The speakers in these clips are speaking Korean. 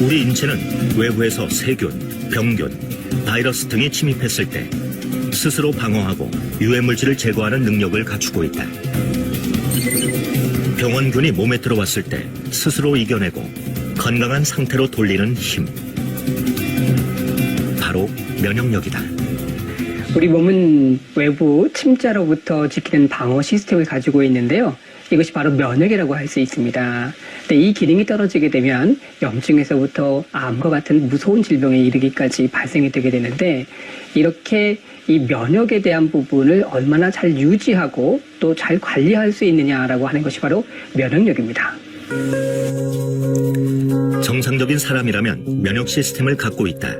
우리 인체는 외부에서 세균, 병균, 바이러스 등이 침입했을 때 스스로 방어하고 유해물질을 제거하는 능력을 갖추고 있다. 병원균이 몸에 들어왔을 때 스스로 이겨내고 건강한 상태로 돌리는 힘. 바로 면역력이다. 우리 몸은 외부 침자로부터 지키는 방어 시스템을 가지고 있는데요. 이것이 바로 면역이라고 할 수 있습니다. 근데 이 기능이 떨어지게 되면 염증에서부터 암과 같은 무서운 질병에 이르기까지 발생이 되게 되는데, 이렇게 이 면역에 대한 부분을 얼마나 잘 유지하고 또 잘 관리할 수 있느냐라고 하는 것이 바로 면역력입니다. 정상적인 사람이라면 면역 시스템을 갖고 있다.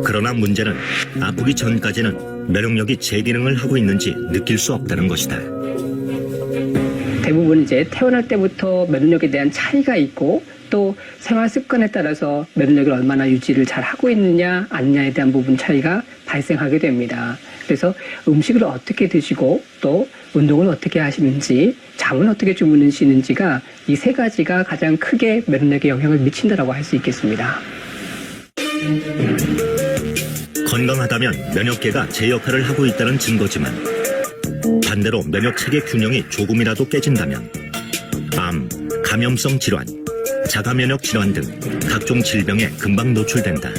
그러나 문제는 아프기 전까지는 면역력이 제 기능을 하고 있는지 느낄 수 없다는 것이다. 대부분 이제 태어날 때부터 면역력에 대한 차이가 있고, 또 생활 습관에 따라서 면역력을 얼마나 유지를 잘 하고 있느냐 아니냐에 대한 부분 차이가 발생하게 됩니다. 그래서 음식을 어떻게 드시고 또 운동을 어떻게 하시는지, 잠은 어떻게 주무시는지가 이 세 가지가 가장 크게 면역력에 영향을 미친다라고 할 수 있겠습니다. 건강하다면 면역계가 제 역할을 하고 있다는 증거지만, 반대로 면역체계 균형이 조금이라도 깨진다면 암, 감염성 질환, 자가면역 질환 등 각종 질병에 금방 노출된다.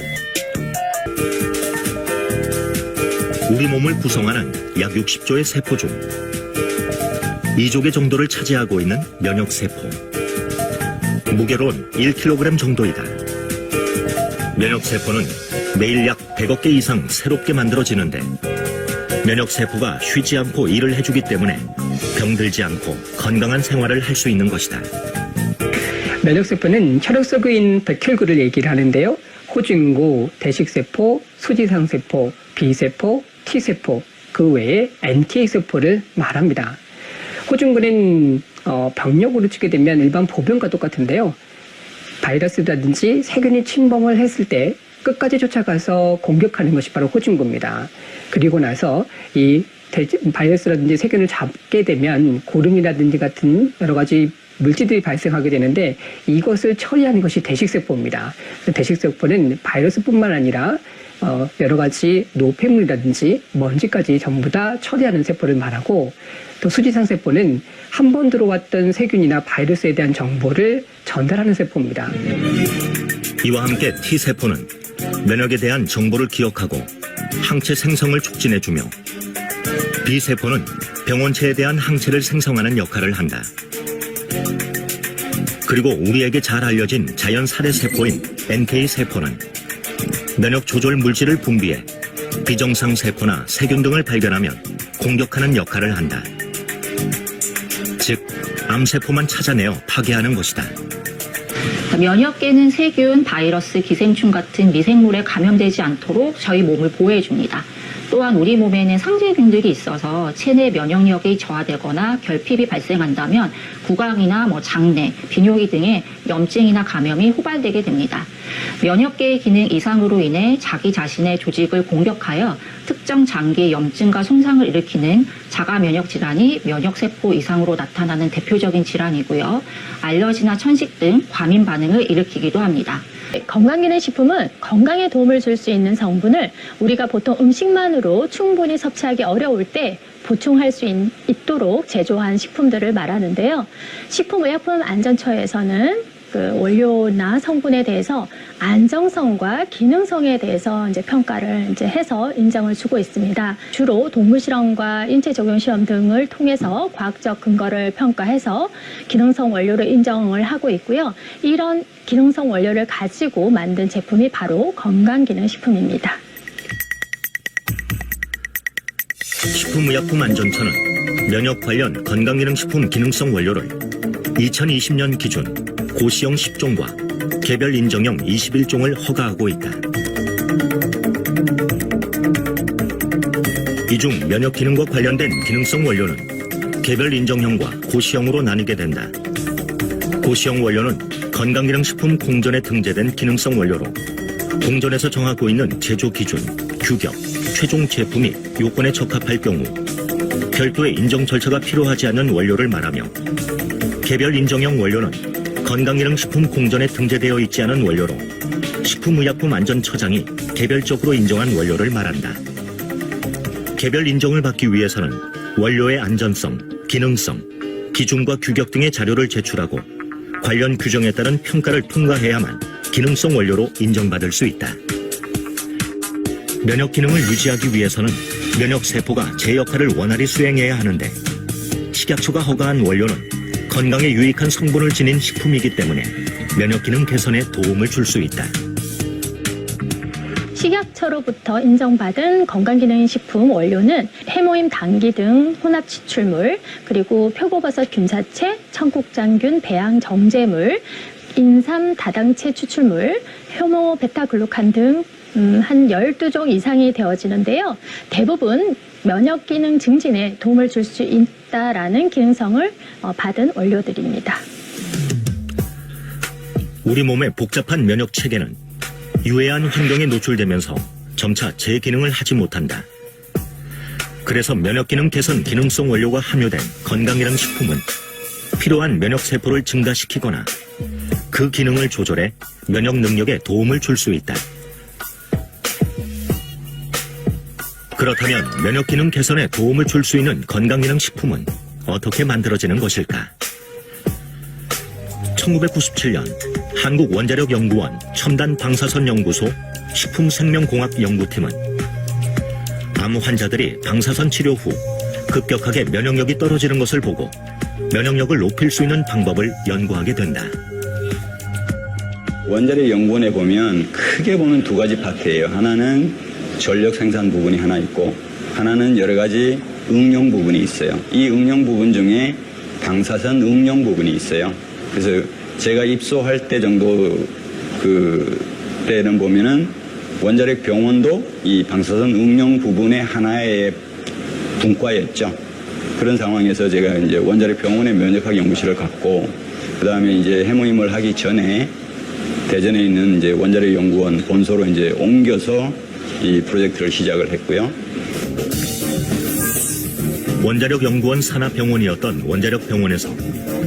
우리 몸을 구성하는 약 60조의 세포 중 2조 정도를 차지하고 있는 면역세포. 무게로는 1kg 정도이다. 면역세포는 매일 약 100억 개 이상 새롭게 만들어지는데, 면역세포가 쉬지 않고 일을 해주기 때문에 병들지 않고 건강한 생활을 할 수 있는 것이다. 면역세포는 혈액 속에 있는 백혈구를 얘기를 하는데요. 호중구, 대식세포, 수지상세포, B세포, T세포, 그 외에 NK세포를 말합니다. 호중구는 병력으로 치게 되면 일반 보병과 똑같은데요. 바이러스라든지 세균이 침범을 했을 때 끝까지 쫓아가서 공격하는 것이 바로 호중구입니다. 그리고 나서 이 바이러스라든지 세균을 잡게 되면 고름이라든지 같은 여러 가지 물질들이 발생하게 되는데, 이것을 처리하는 것이 대식세포입니다. 대식세포는 바이러스뿐만 아니라 여러 가지 노폐물이라든지 먼지까지 전부 다 처리하는 세포를 말하고, 또 수지상세포는 한 번 들어왔던 세균이나 바이러스에 대한 정보를 전달하는 세포입니다. 이와 함께 T세포는 면역에 대한 정보를 기억하고 항체 생성을 촉진해주며, B세포는 병원체에 대한 항체를 생성하는 역할을 한다. 그리고 우리에게 잘 알려진 자연 살해세포인 NK세포는 면역 조절 물질을 분비해 비정상 세포나 세균 등을 발견하면 공격하는 역할을 한다. 즉, 암세포만 찾아내어 파괴하는 것이다. 면역계는 세균, 바이러스, 기생충 같은 미생물에 감염되지 않도록 저희 몸을 보호해줍니다. 또한 우리 몸에는 상세균들이 있어서 체내 면역력이 저하되거나 결핍이 발생한다면 구강이나 장내, 비뇨기 등의 염증이나 감염이 호발되게 됩니다. 면역계의 기능 이상으로 인해 자기 자신의 조직을 공격하여 특정 장기의 염증과 손상을 일으키는 자가면역 질환이 면역세포 이상으로 나타나는 대표적인 질환이고요. 알러지나 천식 등 과민 반응을 일으키기도 합니다. 건강기능식품은 건강에 도움을 줄 수 있는 성분을 우리가 보통 음식만으로 충분히 섭취하기 어려울 때 보충할 수 있도록 제조한 식품들을 말하는데요. 식품의약품안전처에서는 그 원료나 성분에 대해서 안정성과 기능성에 대해서 평가를 해서 인정을 주고 있습니다. 주로 동물 실험과 인체 적용 시험 등을 통해서 과학적 근거를 평가해서 기능성 원료를 인정을 하고 있고요. 이런 기능성 원료를 가지고 만든 제품이 바로 건강기능식품입니다. 식품의약품안전처는 면역 관련 건강기능식품 기능성 원료를 2020년 기준 고시형 10종과 개별 인정형 21종을 허가하고 있다. 이 중 면역 기능과 관련된 기능성 원료는 개별 인정형과 고시형으로 나뉘게 된다. 고시형 원료는 건강기능식품 공전에 등재된 기능성 원료로 공전에서 정하고 있는 제조 기준, 규격, 최종 제품이 요건에 적합할 경우 별도의 인정 절차가 필요하지 않는 원료를 말하며, 개별 인정형 원료는 건강기능식품 공전에 등재되어 있지 않은 원료로 식품의약품안전처장이 개별적으로 인정한 원료를 말한다. 개별 인정을 받기 위해서는 원료의 안전성, 기능성, 기준과 규격 등의 자료를 제출하고 관련 규정에 따른 평가를 통과해야만 기능성 원료로 인정받을 수 있다. 면역 기능을 유지하기 위해서는 면역세포가 제 역할을 원활히 수행해야 하는데 식약처가 허가한 원료는 건강에 유익한 성분을 지닌 식품이기 때문에 면역 기능 개선에 도움을 줄 수 있다. 식약처로부터 인정받은 건강기능식품 원료는 해모임 당기 등 혼합 치출물, 그리고 표고버섯 균사체, 청국장균 배양 정제물, 인삼 다당체 추출물, 효모 베타글루칸 등 한 12종 이상이 되어지는데요. 대부분 면역 기능 증진에 도움을 줄 수 있다라는 기능성을 받은 원료들입니다. 우리 몸의 복잡한 면역 체계는 유해한 환경에 노출되면서 점차 제 기능을 하지 못한다. 그래서 면역 기능 개선 기능성 원료가 함유된 건강기능 식품은 필요한 면역 세포를 증가시키거나 그 기능을 조절해 면역 능력에 도움을 줄 수 있다. 그렇다면 면역 기능 개선에 도움을 줄 수 있는 건강기능 식품은 어떻게 만들어지는 것일까? 1997년 한국원자력연구원 첨단방사선연구소 식품생명공학연구팀은 암 환자들이 방사선 치료 후 급격하게 면역력이 떨어지는 것을 보고 면역력을 높일 수 있는 방법을 연구하게 된다. 원자력연구원에 보면 크게 보면 두 가지 파트예요. 하나는 전력 생산 부분이 하나 있고 하나는 여러 가지 응용 부분이 있어요. 이 응용 부분 중에 방사선 응용 부분이 있어요. 그래서 제가 입소할 때 정도 때는 보면은 원자력 병원도 이 방사선 응용 부분의 하나의 분과였죠. 그런 상황에서 제가 이제 원자력 병원의 면역학 연구실을 갖고 그 다음에 이제 해모임을 하기 전에 대전에 있는 이제 원자력 연구원 본소로 이제 옮겨서 이 프로젝트를 시작을 했고요. 원자력연구원 산하병원이었던 원자력병원에서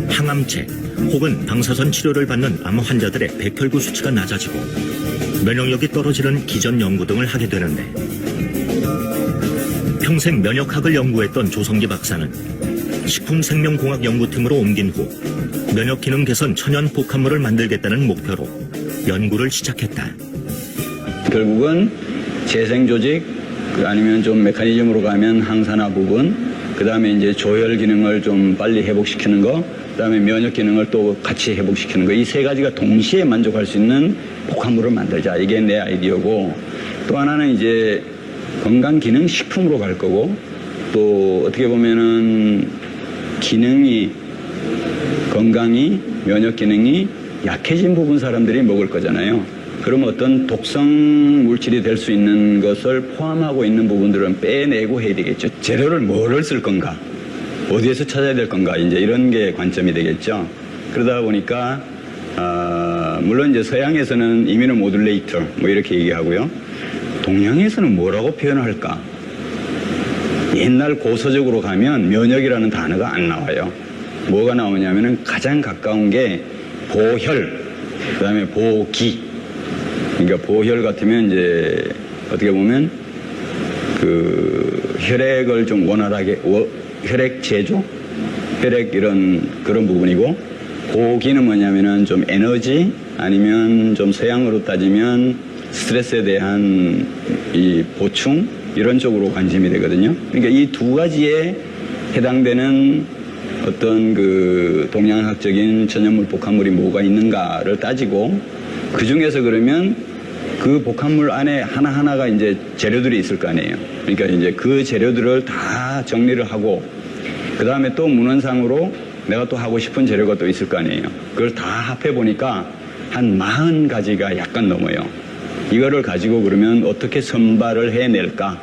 항암체 혹은 방사선 치료를 받는 암 환자들의 백혈구 수치가 낮아지고 면역력이 떨어지는 기전 연구 등을 하게 되는데 평생 면역학을 연구했던 조성기 박사는 식품생명공학연구팀으로 옮긴 후 면역기능 개선 천연 복합물을 만들겠다는 목표로 연구를 시작했다. 결국은 재생조직 아니면 좀 메커니즘으로 가면 항산화 부분, 그 다음에 이제 조혈 기능을 좀 빨리 회복시키는 거, 그 다음에 면역 기능을 또 같이 회복시키는 거, 이 세 가지가 동시에 만족할 수 있는 복합물을 만들자. 이게 내 아이디어고, 또 하나는 이제 건강기능식품으로 갈 거고, 또 어떻게 보면은 기능이, 건강이, 면역 기능이 약해진 부분 사람들이 먹을 거잖아요. 그럼 어떤 독성 물질이 될 수 있는 것을 포함하고 있는 부분들은 빼내고 해야 되겠죠. 재료를 뭐를 쓸 건가? 어디에서 찾아야 될 건가? 이제 이런 게 관점이 되겠죠. 그러다 보니까, 물론 이제 서양에서는 이뮤노 모듈레이터 뭐 이렇게 얘기하고요. 동양에서는 뭐라고 표현을 할까? 옛날 고서적으로 가면 면역이라는 단어가 안 나와요. 뭐가 나오냐면은 가장 가까운 게 보혈, 그 다음에 보기. 그러니까 보혈 같으면 이제 어떻게 보면 그 혈액을 좀 원활하게 혈액 제조, 혈액 그런 부분이고, 보기는 뭐냐면은 좀 에너지 아니면 좀 서양으로 따지면 스트레스에 대한 이 보충 이런 쪽으로 관심이 되거든요. 그러니까 이 두 가지에 해당되는 어떤 그 동양학적인 천연물 복합물이 뭐가 있는가를 따지고 그 중에서 그러면 그 복합물 안에 하나하나가 이제 재료들이 있을 거 아니에요. 그러니까 이제 그 재료들을 다 정리를 하고 그 다음에 또 문헌상으로 내가 또 하고 싶은 재료가 또 있을 거 아니에요. 그걸 다 합해 보니까 한 40가지가 약간 넘어요. 이거를 가지고 그러면 어떻게 선발을 해낼까?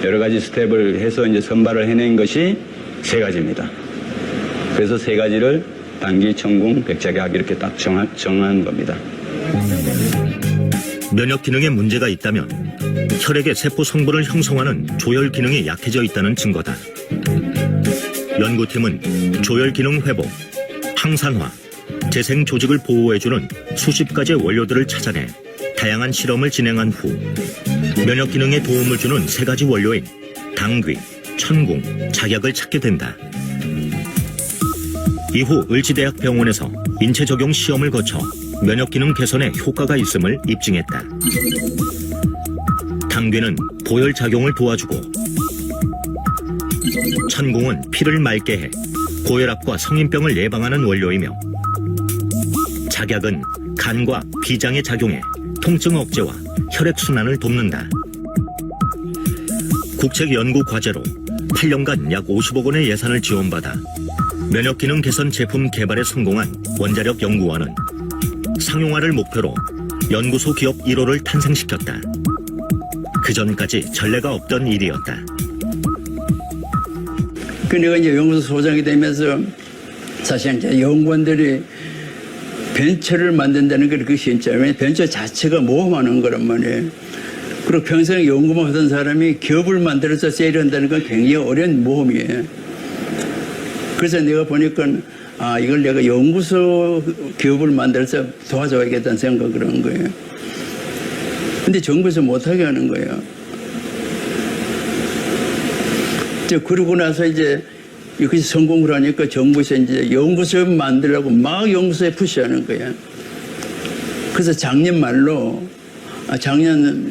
여러 가지 스텝을 해서 이제 선발을 해낸 것이 3가지입니다. 그래서 3가지를 단기, 청궁, 백작약 이렇게 딱 정한 겁니다. 면역 기능에 문제가 있다면 혈액의 세포 성분을 형성하는 조혈 기능이 약해져 있다는 증거다. 연구팀은 조혈 기능 회복, 항산화, 재생 조직을 보호해주는 수십 가지의 원료들을 찾아내 다양한 실험을 진행한 후 면역 기능에 도움을 주는 세 가지 원료인 당귀, 천궁, 작약을 찾게 된다. 이후 을지대학병원에서 인체 적용 시험을 거쳐 면역 기능 개선에 효과가 있음을 입증했다. 당귀는 보혈 작용을 도와주고 천궁은 피를 맑게 해 고혈압과 성인병을 예방하는 원료이며 작약은 간과 비장에 작용해 통증 억제와 혈액순환을 돕는다. 국책연구 과제로 8년간 약 50억 원의 예산을 지원받아 면역기능 개선 제품 개발에 성공한 원자력 연구원은 상용화를 목표로 연구소 기업 1호를 탄생시켰다. 그전까지 전례가 없던 일이었다. 그 내가 이제 연구소 소장이 되면서 사실 이제 연구원들이 벤처를 만든다는 게 그렇게 쉽지 않아요. 벤처 자체가 모험하는 거란 말이에요. 그리고 평생 연구만 하던 사람이 기업을 만들어서 세일한다는 건 굉장히 어려운 모험이에요. 그래서 내가 보니까 이걸 내가 연구소 기업을 만들어서 도와줘야겠다는 생각을 한 거예요. 근데 정부에서 못하게 하는 거예요. 그러고 나서 이제 이것이 성공을 하니까 정부에서 이제 연구소 만들라고 막 연구소에 푸시하는 거야. 그래서 작년 말로, 작년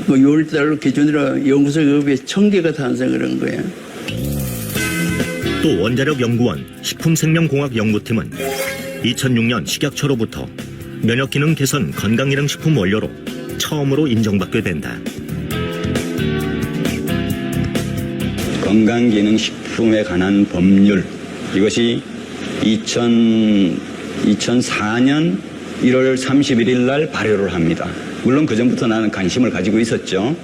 6월달 기준으로 연구소 기업이 1000개가 탄생을 한 거야. 또 원자력연구원 식품생명공학연구팀은 2006년 식약처로부터 면역기능 개선 건강기능식품 원료로 처음으로 인정받게 된다. 건강기능식품에 관한 법률, 이것이 2004년 1월 31일 날 발효를 합니다. 물론 그전부터 나는 관심을 가지고 있었죠.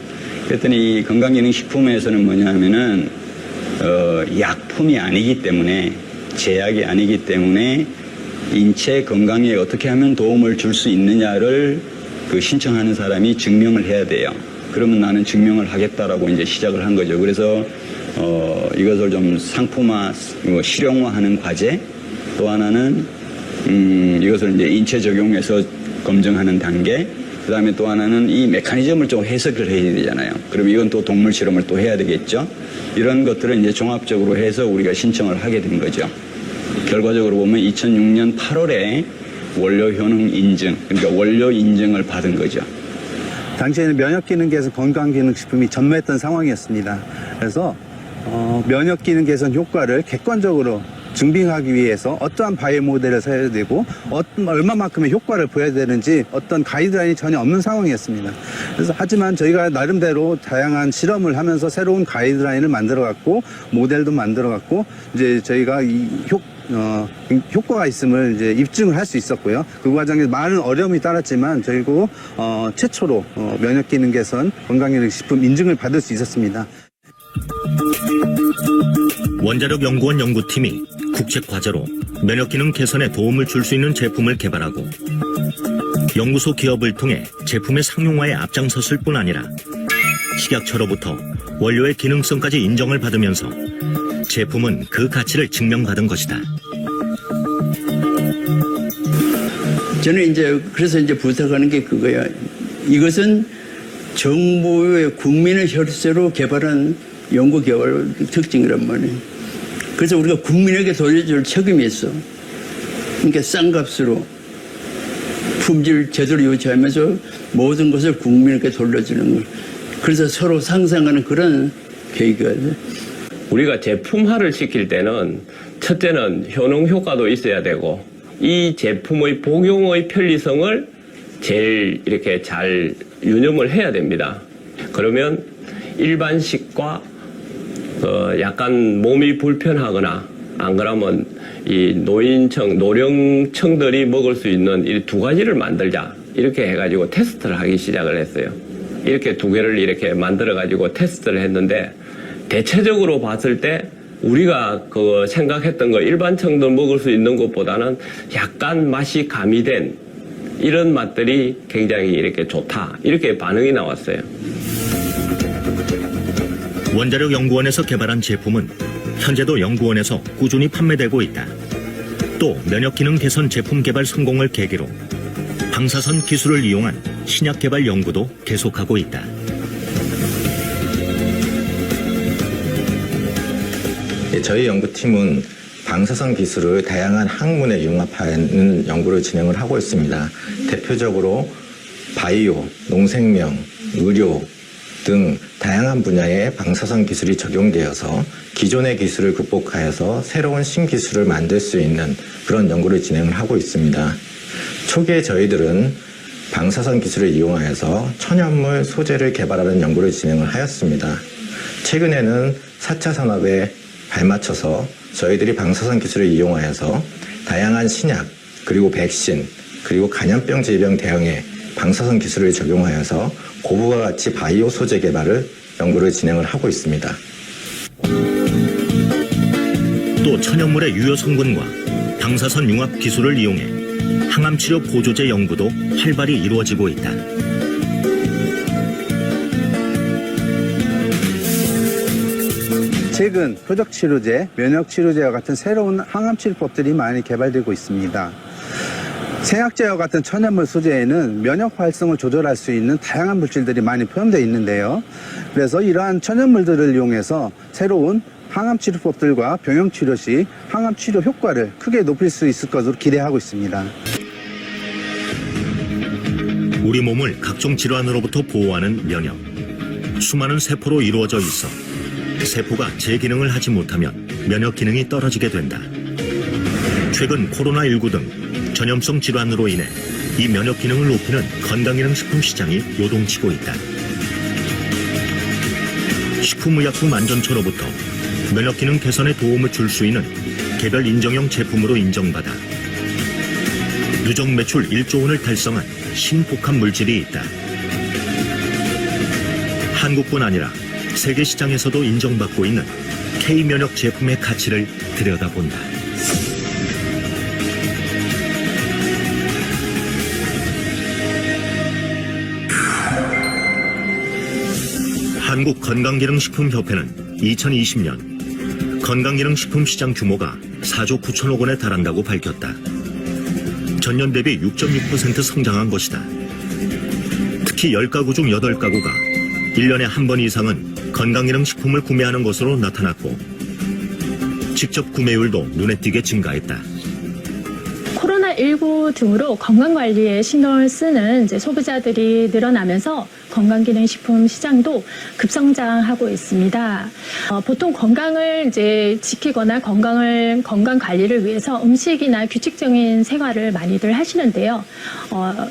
그랬더니 건강기능식품에서는 뭐냐면은 약품이 아니기 때문에, 제약이 아니기 때문에 인체 건강에 어떻게 하면 도움을 줄 수 있느냐를 신청하는 사람이 증명을 해야 돼요. 그러면 나는 증명을 하겠다라고 이제 시작을 한 거죠. 그래서 이것을 좀 상품화, 실용화하는 과제, 또 하나는 이것을 이제 인체 적용해서 검증하는 단계, 그 다음에 또 하나는 이 메커니즘을 좀 해석을 해야 되잖아요. 그럼 이건 또 동물 실험을 또 해야 되겠죠. 이런 것들을 이제 종합적으로 해서 우리가 신청을 하게 된 거죠. 결과적으로 보면 2006년 8월에 원료 효능 인증, 그러니까 원료 인증을 받은 거죠. 당시에는 면역기능 개선 건강기능식품이 전무했던 상황이었습니다. 그래서 면역기능 개선 효과를 객관적으로 증빙하기 위해서 어떠한 바이오 모델을 써야 되고 얼마만큼의 효과를 보여야 되는지 어떤 가이드라인이 전혀 없는 상황이었습니다. 그래서 하지만 저희가 나름대로 다양한 실험을 하면서 새로운 가이드라인을 만들어갔고 모델도 만들어갔고 이제 저희가 이 효과가 있음을 이제 입증을 할 수 있었고요. 그 과정에서 많은 어려움이 따랐지만 저희도 최초로 면역기능 개선 건강기능식품 인증을 받을 수 있었습니다. 원자력연구원 연구팀이 국책과제로 면역기능 개선에 도움을 줄 수 있는 제품을 개발하고 연구소 기업을 통해 제품의 상용화에 앞장섰을 뿐 아니라 식약처로부터 원료의 기능성까지 인정을 받으면서 제품은 그 가치를 증명받은 것이다. 저는 그래서 부탁하는 게 그거야. 이것은 정부의 국민의 혈세로 개발한 연구개발 특징이란 말이에요. 그래서 우리가 국민에게 돌려줄 책임이 있어. 그러니까 싼 값으로 품질 제대로 유지하면서 모든 것을 국민에게 돌려주는 걸. 그래서 서로 상생하는 그런 계기가 돼요. 우리가 제품화를 시킬 때는 첫째는 효능 효과도 있어야 되고 이 제품의 복용의 편리성을 제일 이렇게 잘 유념을 해야 됩니다. 그러면 일반식과 약간 몸이 불편하거나 안 그러면 이 노령층들이 먹을 수 있는 이 두 가지를 만들자 이렇게 해가지고 테스트를 하기 시작을 했어요. 이렇게 두 개를 이렇게 만들어가지고 테스트를 했는데 대체적으로 봤을 때 우리가 생각했던 거 일반층들 먹을 수 있는 것보다는 약간 맛이 가미된 이런 맛들이 굉장히 이렇게 좋다 이렇게 반응이 나왔어요. 원자력연구원에서 개발한 제품은 현재도 연구원에서 꾸준히 판매되고 있다. 또 면역 기능 개선 제품 개발 성공을 계기로 방사선 기술을 이용한 신약 개발 연구도 계속하고 있다. 저희 연구팀은 방사선 기술을 다양한 학문에 융합하는 연구를 진행을 하고 있습니다. 대표적으로 바이오, 농생명, 의료 등 다양한 분야의 방사선 기술이 적용되어서 기존의 기술을 극복하여서 새로운 신기술을 만들 수 있는 그런 연구를 진행을 하고 있습니다. 초기에 저희들은 방사선 기술을 이용하여서 천연물 소재를 개발하는 연구를 진행을 하였습니다. 최근에는 4차 산업에 발맞춰서 저희들이 방사선 기술을 이용하여서 다양한 신약, 그리고 백신, 그리고 감염병 질병 대응에 방사선 기술을 적용하여서 고부가 가치 바이오 소재 개발을 연구를 진행을 하고 있습니다. 또 천연물의 유효 성분과 방사선 융합 기술을 이용해 항암 치료 보조제 연구도 활발히 이루어지고 있다. 최근 표적치료제, 면역치료제와 같은 새로운 항암치료법들이 많이 개발되고 있습니다. 생약제와 같은 천연물 소재에는 면역 활성을 조절할 수 있는 다양한 물질들이 많이 포함되어 있는데요. 그래서 이러한 천연물들을 이용해서 새로운 항암치료법들과 병용치료 시 항암치료 효과를 크게 높일 수 있을 것으로 기대하고 있습니다. 우리 몸을 각종 질환으로부터 보호하는 면역. 수많은 세포로 이루어져 있어 세포가 제 기능을 하지 못하면 면역 기능이 떨어지게 된다. 최근 코로나19 등 전염성 질환으로 인해 이 면역 기능을 높이는 건강기능식품 시장이 요동치고 있다. 식품의약품 안전처로부터 면역 기능 개선에 도움을 줄 수 있는 개별 인정형 제품으로 인정받아 누적 매출 1조 원을 달성한 신복합 물질이 있다. 한국뿐 아니라 세계 시장에서도 인정받고 있는 K면역 제품의 가치를 들여다본다. 한국건강기능식품협회는 2020년 건강기능식품 시장 규모가 4조 9천억 원에 달한다고 밝혔다. 전년 대비 6.6% 성장한 것이다. 특히 10가구 중 8가구가 1년에 한 번 이상은 건강기능식품을 구매하는 것으로 나타났고 직접 구매율도 눈에 띄게 증가했다. 코로나19 등으로 건강관리에 신경을 쓰는 소비자들이 늘어나면서 건강기능식품 시장도 급성장하고 있습니다. 보통 건강을 지키거나 건강 관리를 위해서 음식이나 규칙적인 생활을 많이들 하시는데요.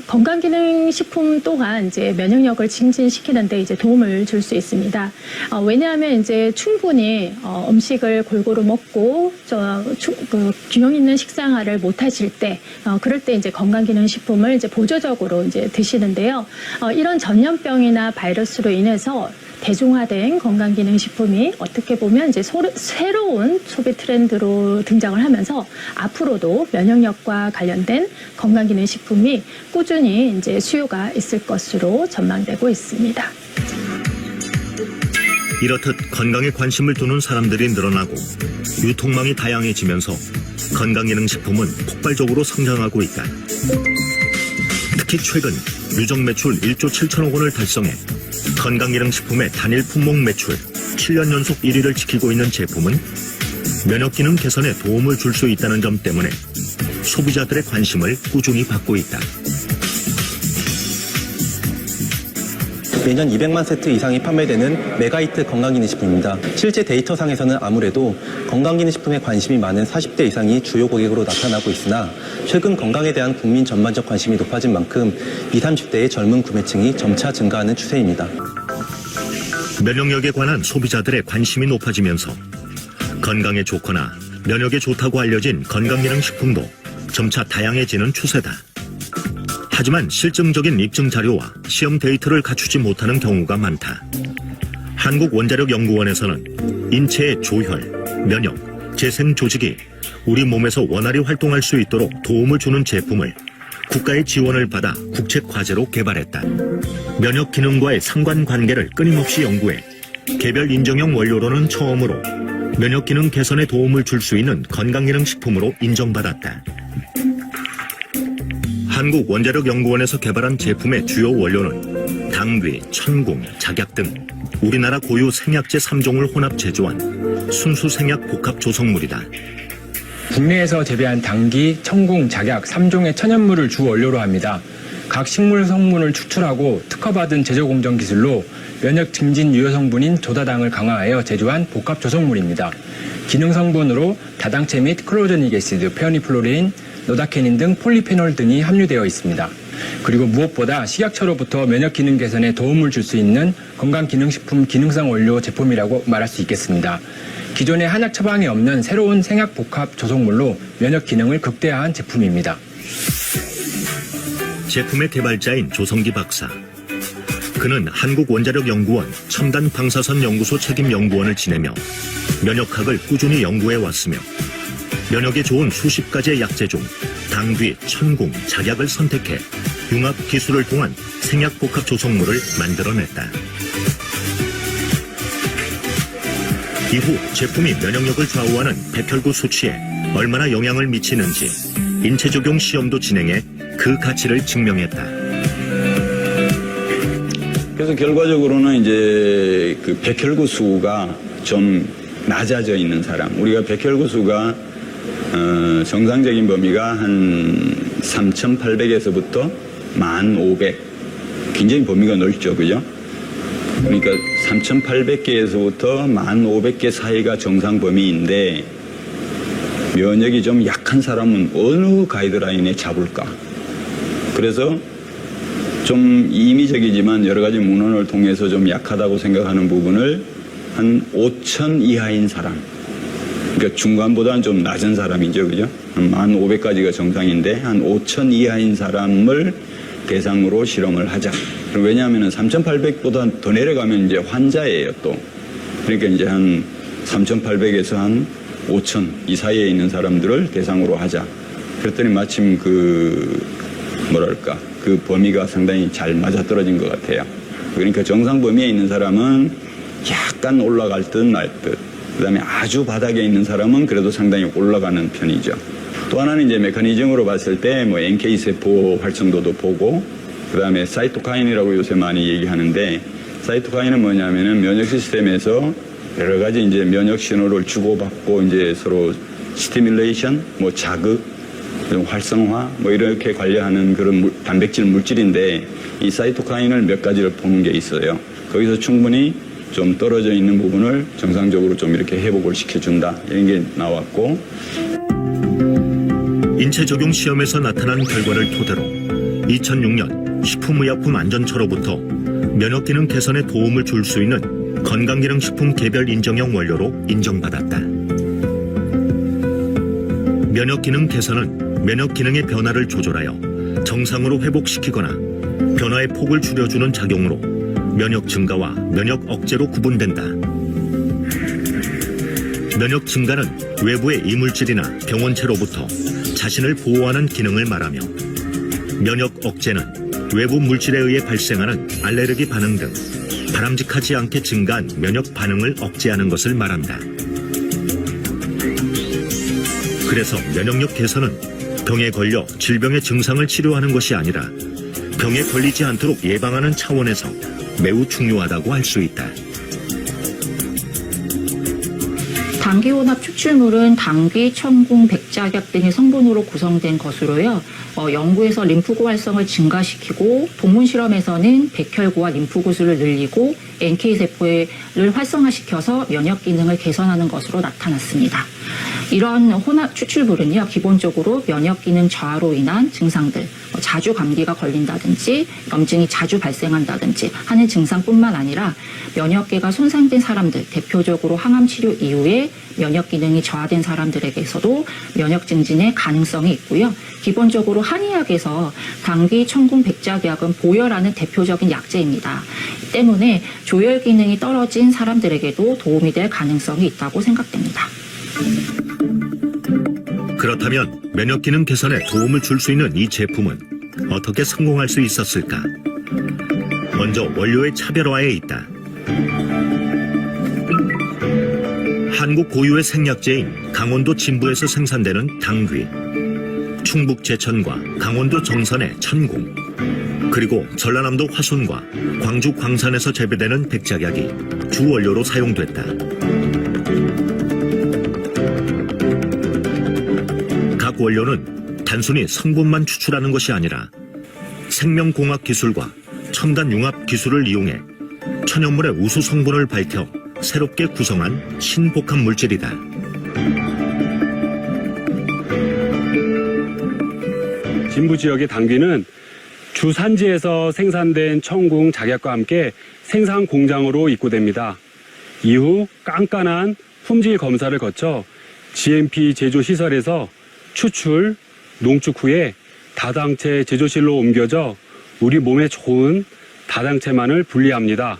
건강기능식품 또한 면역력을 증진시키는데 도움을 줄 수 있습니다. 왜냐하면 충분히 음식을 골고루 먹고 균형 있는 식생활을 못 하실 때, 그럴 때 건강기능식품을 보조적으로 드시는데요. 이런 전염병이나 바이러스로 인해서 대중화된 건강기능식품이 어떻게 보면 새로운 소비 트렌드로 등장을 하면서 앞으로도 면역력과 관련된 건강기능식품이 꾸준히 수요가 있을 것으로 전망되고 있습니다. 이렇듯 건강에 관심을 두는 사람들이 늘어나고 유통망이 다양해지면서 건강기능식품은 폭발적으로 성장하고 있다. 특히 최근 누적 매출 1조 7천억 원을 달성해 건강기능식품의 단일 품목 매출 7년 연속 1위를 지키고 있는 제품은 면역기능 개선에 도움을 줄 수 있다는 점 때문에 소비자들의 관심을 꾸준히 받고 있다. 매년 200만 세트 이상이 판매되는 메가히트 건강기능식품입니다. 실제 데이터상에서는 아무래도 건강기능식품에 관심이 많은 40대 이상이 주요 고객으로 나타나고 있으나 최근 건강에 대한 국민 전반적 관심이 높아진 만큼 20, 30대의 젊은 구매층이 점차 증가하는 추세입니다. 면역력에 관한 소비자들의 관심이 높아지면서 건강에 좋거나 면역에 좋다고 알려진 건강기능식품도 점차 다양해지는 추세다. 하지만 실증적인 입증 자료와 시험 데이터를 갖추지 못하는 경우가 많다. 한국원자력연구원에서는 인체의 조혈, 면역, 재생 조직이 우리 몸에서 원활히 활동할 수 있도록 도움을 주는 제품을 국가의 지원을 받아 국책 과제로 개발했다. 면역 기능과의 상관관계를 끊임없이 연구해 개별 인정형 원료로는 처음으로 면역 기능 개선에 도움을 줄 수 있는 건강기능식품으로 인정받았다. 한국원자력연구원에서 개발한 제품의 주요 원료는 당귀, 천궁, 작약 등 우리나라 고유 생약제 3종을 혼합 제조한 순수 생약 복합 조성물이다. 국내에서 재배한 당귀, 천궁, 작약 3종의 천연물을 주 원료로 합니다. 각 식물 성분을 추출하고 특허받은 제조 공정 기술로 면역 증진 유효 성분인 조다당을 강화하여 제조한 복합 조성물입니다. 기능 성분으로 다당체 및 클로제닉 애시드, 페어니플로레인, 노다케닌 등 폴리페놀 등이 함유되어 있습니다. 그리고 무엇보다 식약처로부터 면역 기능 개선에 도움을 줄 수 있는 건강기능식품 기능성 원료 제품이라고 말할 수 있겠습니다. 기존의 한약 처방에 없는 새로운 생약 복합 조성물로 면역 기능을 극대화한 제품입니다. 제품의 개발자인 조성기 박사. 그는 한국원자력연구원 첨단방사선 연구소 책임연구원을 지내며 면역학을 꾸준히 연구해 왔으며 면역에 좋은 수십 가지의 약재 중 당귀, 천궁, 작약을 선택해 융합 기술을 통한 생약 복합 조성물을 만들어냈다. 이후 제품이 면역력을 좌우하는 백혈구 수치에 얼마나 영향을 미치는지 인체 적용 시험도 진행해 그 가치를 증명했다. 그래서 결과적으로는 이제 그 백혈구 수가 좀 낮아져 있는 사람, 우리가 백혈구 수가 정상적인 범위가 한 3,800에서부터 1,500, 굉장히 범위가 넓죠, 그죠? 그러니까 3,800개에서부터 1,500개 사이가 정상 범위인데 면역이 좀 약한 사람은 어느 가이드라인에 잡을까? 그래서 좀 임의적이지만 여러 가지 문헌을 통해서 좀 약하다고 생각하는 부분을 한 5,000 이하인 사람, 그러니까 중간보다는 좀 낮은 사람이죠, 그죠? 한 1,500까지가 정상인데 한 5,000 이하인 사람을 대상으로 실험을 하자. 왜냐하면 3,800보다 더 내려가면 이제 환자예요, 또. 그러니까 이제 한 3,800에서 한 5,000 이 사이에 있는 사람들을 대상으로 하자. 그랬더니 마침 그 범위가 상당히 잘 맞아떨어진 것 같아요. 그러니까 정상 범위에 있는 사람은 약간 올라갈 듯 말 듯. 그 다음에 아주 바닥에 있는 사람은 그래도 상당히 올라가는 편이죠. 또 하나는 이제 메커니즘으로 봤을 때 뭐 NK세포 활성도도 보고, 그 다음에 사이토카인이라고 요새 많이 얘기하는데, 사이토카인은 뭐냐면은 면역 시스템에서 여러 가지 이제 면역 신호를 주고받고 이제 서로 스티뮬레이션, 뭐 자극, 활성화, 뭐 이렇게 관리하는 그런 단백질 물질인데, 이 사이토카인을 몇 가지를 보는 게 있어요. 거기서 충분히 좀 떨어져 있는 부분을 정상적으로 좀 이렇게 회복을 시켜준다, 이런 게 나왔고, 인체 적용 시험에서 나타난 결과를 토대로 2006년 식품의약품안전처로부터 면역기능 개선에 도움을 줄 수 있는 건강기능식품 개별 인정형 원료로 인정받았다. 면역기능 개선은 면역기능의 변화를 조절하여 정상으로 회복시키거나 변화의 폭을 줄여주는 작용으로 면역 증가와 면역 억제로 구분된다. 면역 증가는 외부의 이물질이나 병원체로부터 자신을 보호하는 기능을 말하며, 면역 억제는 외부 물질에 의해 발생하는 알레르기 반응 등 바람직하지 않게 증가한 면역 반응을 억제하는 것을 말한다. 그래서 면역력 개선은 병에 걸려 질병의 증상을 치료하는 것이 아니라 병에 걸리지 않도록 예방하는 차원에서 매우 중요하다고 할 수 있다. 당귀 혼합 추출물은 당귀, 천궁, 백작약 등의 성분으로 구성된 것으로요. 연구에서 림프구 활성을 증가시키고 동물 실험에서는 백혈구와 림프구수를 늘리고 NK세포를 활성화시켜서 면역 기능을 개선하는 것으로 나타났습니다. 이런 혼합 추출물은요, 기본적으로 면역 기능 저하로 인한 증상들, 자주 감기가 걸린다든지 염증이 자주 발생한다든지 하는 증상뿐만 아니라 면역계가 손상된 사람들, 대표적으로 항암 치료 이후에 면역 기능이 저하된 사람들에게서도 면역 증진의 가능성이 있고요. 기본적으로 한의학에서 당귀, 천궁, 백작약은 보혈하는 대표적인 약재입니다. 때문에 조혈 기능이 떨어진 사람들에게도 도움이 될 가능성이 있다고 생각됩니다. 그렇다면 면역기능 개선에 도움을 줄 수 있는 이 제품은 어떻게 성공할 수 있었을까? 먼저 원료의 차별화에 있다. 한국 고유의 생약제인 강원도 진부에서 생산되는 당귀, 충북 제천과 강원도 정선의 천궁, 그리고 전라남도 화순과 광주 광산에서 재배되는 백작약이 주 원료로 사용됐다. 각 원료는 단순히 성분만 추출하는 것이 아니라 생명공학 기술과 첨단 융합 기술을 이용해 천연물의 우수 성분을 밝혀 새롭게 구성한 신복합 물질이다. 진부 지역의 당귀는 주산지에서 생산된 천궁 작약과 함께 생산 공장으로 입고됩니다. 이후 깐깐한 품질 검사를 거쳐 GMP 제조 시설에서 추출, 농축 후에 다당체 제조실로 옮겨져 우리 몸에 좋은 다당체만을 분리합니다.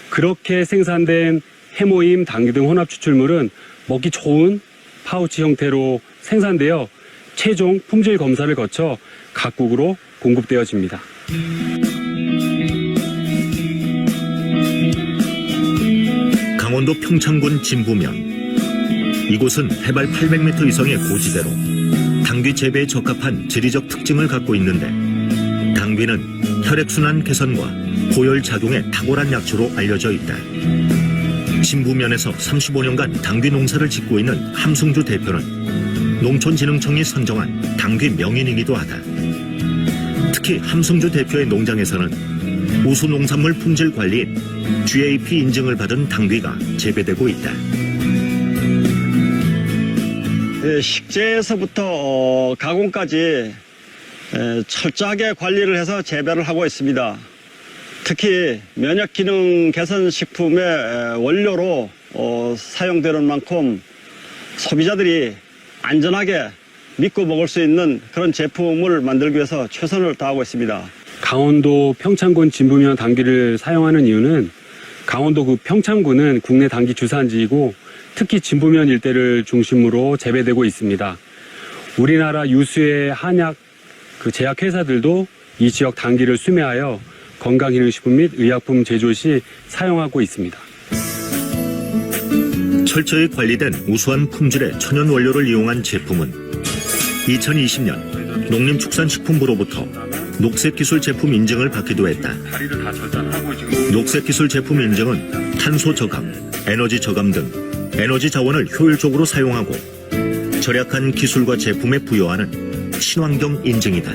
그렇게 생산된 해모임, 당귀 등 혼합 추출물은 먹기 좋은 파우치 형태로 생산되어 최종 품질 검사를 거쳐 각국으로 공급되어집니다. 강원도 평창군 진부면. 이곳은 해발 800m 이상의 고지대로 당귀 재배에 적합한 지리적 특징을 갖고 있는데, 당귀는 혈액순환 개선과 고열 작용에 탁월한 약초로 알려져 있다. 진부면에서 35년간 당귀 농사를 짓고 있는 함승주 대표는 농촌진흥청이 선정한 당귀 명인이기도 하다. 특히 함승주 대표의 농장에서는 우수 농산물 품질 관리인 GAP 인증을 받은 당귀가 재배되고 있다. 식재에서부터 가공까지 철저하게 관리를 해서 재배를 하고 있습니다. 특히 면역 기능 개선 식품의 원료로 사용되는 만큼 소비자들이 안전하게 믿고 먹을 수 있는 그런 제품을 만들기 위해서 최선을 다하고 있습니다. 강원도 평창군 진부면 당귀를 사용하는 이유는 강원도 그 평창군은 국내 당귀 주산지이고 특히 진부면 일대를 중심으로 재배되고 있습니다. 우리나라 유수의 한약 제약회사들도 이 지역 당귀를 수매하여 건강기능식품 및 의약품 제조 시 사용하고 있습니다. 철저히 관리된 우수한 품질의 천연 원료를 이용한 제품은 2020년 농림축산식품부로부터 녹색기술 제품 인증을 받기도 했다. 녹색기술 제품 인증은 탄소 저감, 에너지 저감 등 에너지 자원을 효율적으로 사용하고 절약한 기술과 제품에 부여하는 친환경 인증이다.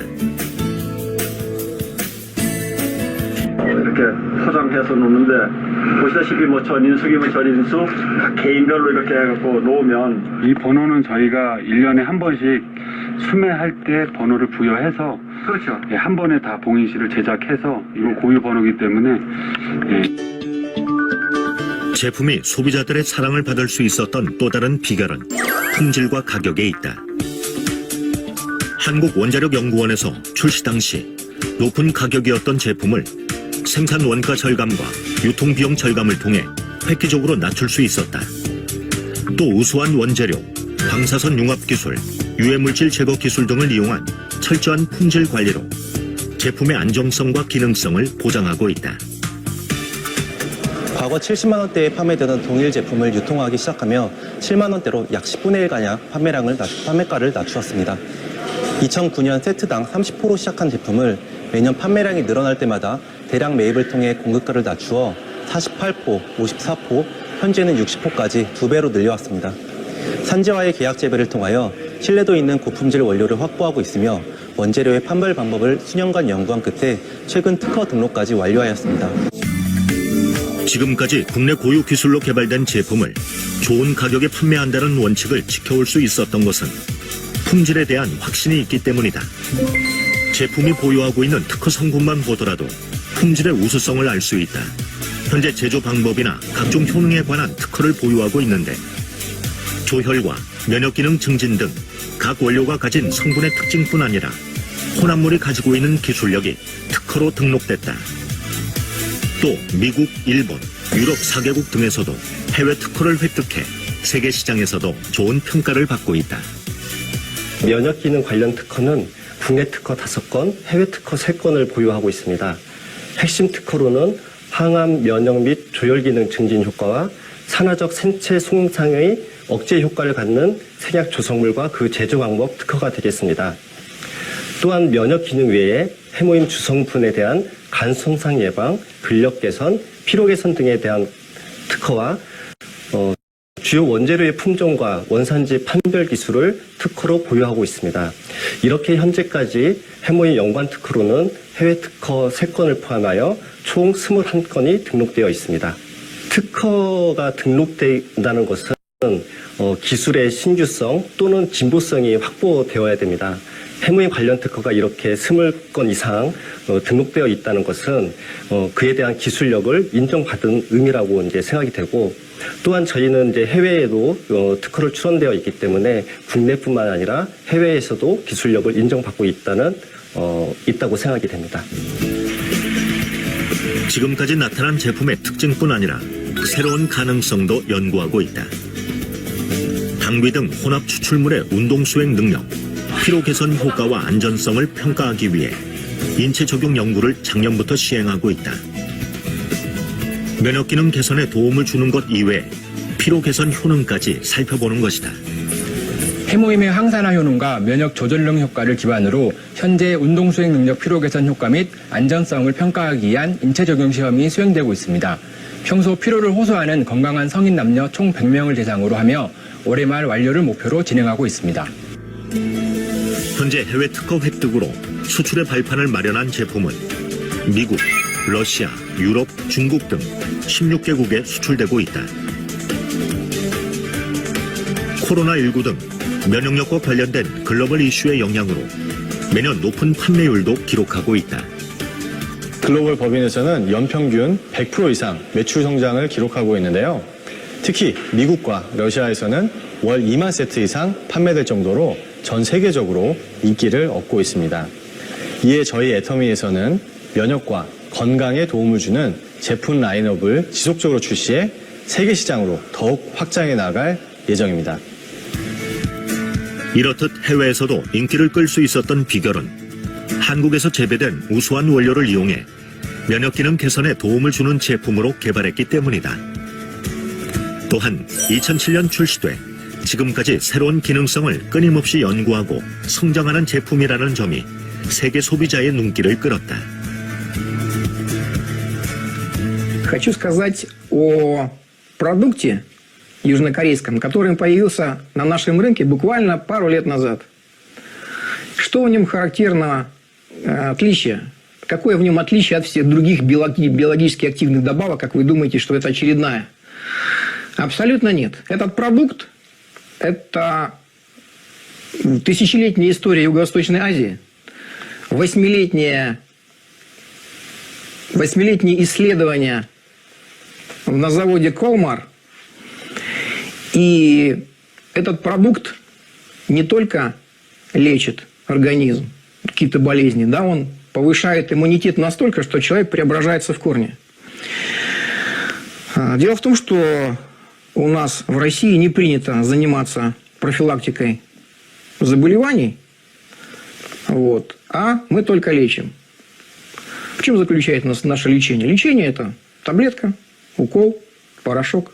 이렇게 포장해서 놓는데 보시다시피 전인수기면 전인수 각 개인별로 이렇게 해갖고 놓으면 이 번호는 저희가 1년에 한 번씩 수매할 때 번호를 부여해서 그렇죠. 한 번에 다 봉인실을 제작해서 이거 고유 번호이기 때문에 제품이 소비자들의 사랑을 받을 수 있었던 또 다른 비결은 품질과 가격에 있다. 한국원자력연구원에서 출시 당시 높은 가격이었던 제품을 생산 원가 절감과 유통비용 절감을 통해 획기적으로 낮출 수 있었다. 또 우수한 원재료, 방사선 융합 기술, 유해물질 제거 기술 등을 이용한 철저한 품질 관리로 제품의 안정성과 기능성을 보장하고 있다. 과거 70만 원대에 판매되던 동일 제품을 유통하기 시작하며 7만 원대로 약 10분의 1가량 판매가를 낮추었습니다. 2009년 세트당 30포로 시작한 제품을 매년 판매량이 늘어날 때마다 대량 매입을 통해 공급가를 낮추어 48포, 54포, 현재는 60포까지 2배로 늘려왔습니다. 산지와의 계약 재배를 통하여 신뢰도 있는 고품질 원료를 확보하고 있으며 원재료의 판별 방법을 수년간 연구한 끝에 최근 특허 등록까지 완료하였습니다. 지금까지 국내 고유 기술로 개발된 제품을 좋은 가격에 판매한다는 원칙을 지켜올 수 있었던 것은 품질에 대한 확신이 있기 때문이다. 제품이 보유하고 있는 특허 성분만 보더라도 품질의 우수성을 알 수 있다. 현재 제조 방법이나 각종 효능에 관한 특허를 보유하고 있는데 조혈과 면역기능 증진 등 각 원료가 가진 성분의 특징뿐 아니라 혼합물이 가지고 있는 기술력이 특허로 등록됐다. 또 미국, 일본, 유럽 4개국 등에서도 해외 특허를 획득해 세계 시장에서도 좋은 평가를 받고 있다. 면역기능 관련 특허는 국내 특허 5건, 해외 특허 3건을 보유하고 있습니다. 핵심 특허로는 항암, 면역 및 조혈기능 증진 효과와 산화적 생체 손상의 억제 효과를 갖는 생약 조성물과 그 제조 방법 특허가 되겠습니다. 또한 면역 기능 외에 해모임 주성분에 대한 간 손상 예방, 근력 개선, 피로 개선 등에 대한 특허와 주요 원재료의 품종과 원산지 판별 기술을 특허로 보유하고 있습니다. 이렇게 현재까지 해모임 연관 특허로는 해외 특허 3건을 포함하여 총 21건이 등록되어 있습니다. 특허가 등록된다는 것은 기술의 신규성 또는 진보성이 확보되어야 됩니다. 해모임 관련 특허가 이렇게 20건 이상 등록되어 있다는 것은 그에 대한 기술력을 인정받은 의미라고 이제 생각이 되고, 또한 저희는 이제 해외에도 특허를 출원되어 있기 때문에 국내뿐만 아니라 해외에서도 기술력을 인정받고 있다고 생각이 됩니다. 지금까지 나타난 제품의 특징뿐 아니라 새로운 가능성도 연구하고 있다. 당귀 등 혼합 추출물의 운동 수행 능력, 피로 개선 효과와 안전성을 평가하기 위해 인체 적용 연구를 작년부터 시행하고 있다. 면역 기능 개선에 도움을 주는 것 이외에 피로 개선 효능까지 살펴보는 것이다. 해모임의 항산화 효능과 면역 조절능 효과를 기반으로 현재 운동 수행 능력 피로 개선 효과 및 안전성을 평가하기 위한 인체 적용 시험이 수행되고 있습니다. 평소 피로를 호소하는 건강한 성인 남녀 총 100명을 대상으로 하며 올해 말 완료를 목표로 진행하고 있습니다. 현재 해외 특허 획득으로 수출의 발판을 마련한 제품은 미국, 러시아, 유럽, 중국 등 16개국에 수출되고 있다. 코로나19 등 면역력과 관련된 글로벌 이슈의 영향으로 매년 높은 판매율도 기록하고 있다. 글로벌 법인에서는 연평균 100% 이상 매출 성장을 기록하고 있는데요. 특히 미국과 러시아에서는 월 2만 세트 이상 판매될 정도로 전 세계적으로 인기를 얻고 있습니다. 이에 저희 애터미에서는 면역과 건강에 도움을 주는 제품 라인업을 지속적으로 출시해 세계 시장으로 더욱 확장해 나갈 예정입니다. 이렇듯 해외에서도 인기를 끌 수 있었던 비결은 한국에서 재배된 우수한 원료를 이용해 면역 기능 개선에 도움을 주는 제품으로 개발했기 때문이다. 또한 2007년 출시돼 지금까지 새로운 기능성을 끊임없이 연구하고 성장하는 제품이라는 점이 세계 소비자의 눈길을 끌었다. Хочу сказать о продукте южнокорейском, который появился на нашем рынке буквально пару лет назад. Что в нем характерно отличие? Какое в нем отличие от всех других биологически активных добавок, как вы думаете, что это очередная? Абсолютно нет. Этот продукт – это тысячелетняя история Юго-Восточной Азии, восьмилетние исследования на заводе Колмар. И этот продукт не только лечит организм, какие-то болезни, да, он повышает иммунитет настолько, что человек преображается в корне. Дело в том, что у нас в России не принято заниматься профилактикой заболеваний, а мы только лечим. В чем заключается наше лечение? Лечение – это таблетка, укол, порошок.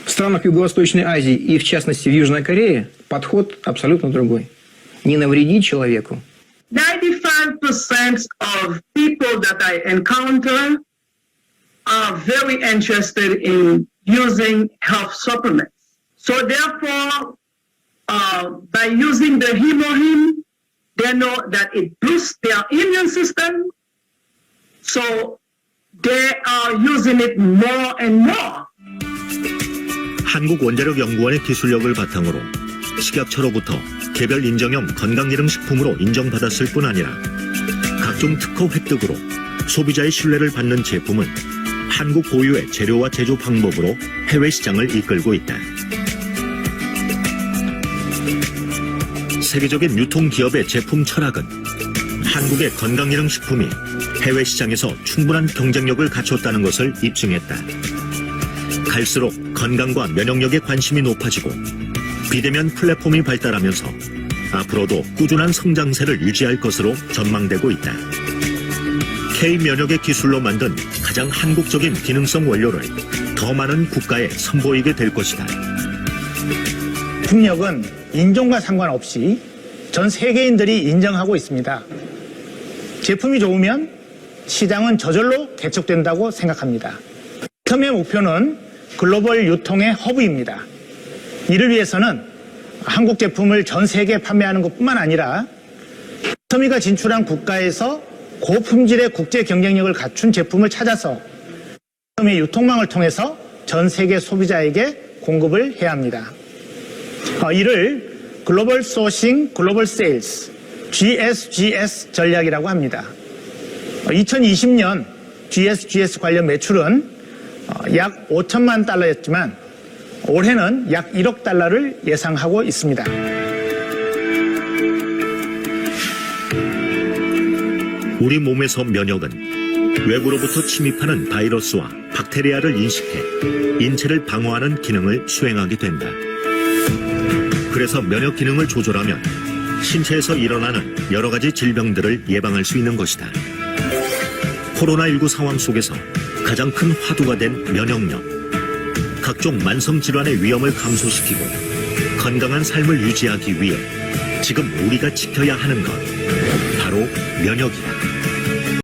В странах Юго-Восточной Азии и, в частности, в Южной Корее подход абсолютно другой. Не навредить человеку. 95% of people that I encounter are very interested in using health supplements. So therefore, by using the Hemohim, they know that it boosts their immune system. So they are using it more and more. 한국원자력연구원의 기술력을 바탕으로 식약처로부터 개별 인정형 건강기능식품으로 인정받았을 뿐 아니라 각종 특허 획득으로 소비자의 신뢰를 받는 제품은 한국 고유의 재료와 제조 방법으로 해외 시장을 이끌고 있다. 세계적인 유통기업의 제품 철학은 한국의 건강기능식품이 해외 시장에서 충분한 경쟁력을 갖췄다는 것을 입증했다. 갈수록 건강과 면역력에 관심이 높아지고 비대면 플랫폼이 발달하면서 앞으로도 꾸준한 성장세를 유지할 것으로 전망되고 있다. K-면역의 기술로 만든 가장 한국적인 기능성 원료를 더 많은 국가에 선보이게 될 것이다. 국력은 인종과 상관없이 전 세계인들이 인정하고 있습니다. 제품이 좋으면 시장은 저절로 개척된다고 생각합니다. 처음의 목표는 글로벌 유통의 허브입니다. 이를 위해서는 한국 제품을 전 세계에 판매하는 것뿐만 아니라 서미가 진출한 국가에서 고품질의 국제 경쟁력을 갖춘 제품을 찾아서 서미 유통망을 통해서 전 세계 소비자에게 공급을 해야 합니다. 이를 글로벌 소싱, 글로벌 세일스, GSGS 전략이라고 합니다. 2020년 GSGS 관련 매출은 약 5천만 달러였지만 올해는 약 1억 달러를 예상하고 있습니다. 우리 몸에서 면역은 외부로부터 침입하는 바이러스와 박테리아를 인식해 인체를 방어하는 기능을 수행하게 된다. 그래서 면역 기능을 조절하면 신체에서 일어나는 여러 가지 질병들을 예방할 수 있는 것이다. 코로나19 상황 속에서 가장 큰 화두가 된 면역력. 각종 만성 질환의 위험을 감소시키고 건강한 삶을 유지하기 위해 지금 우리가 지켜야 하는 것, 바로 면역이다.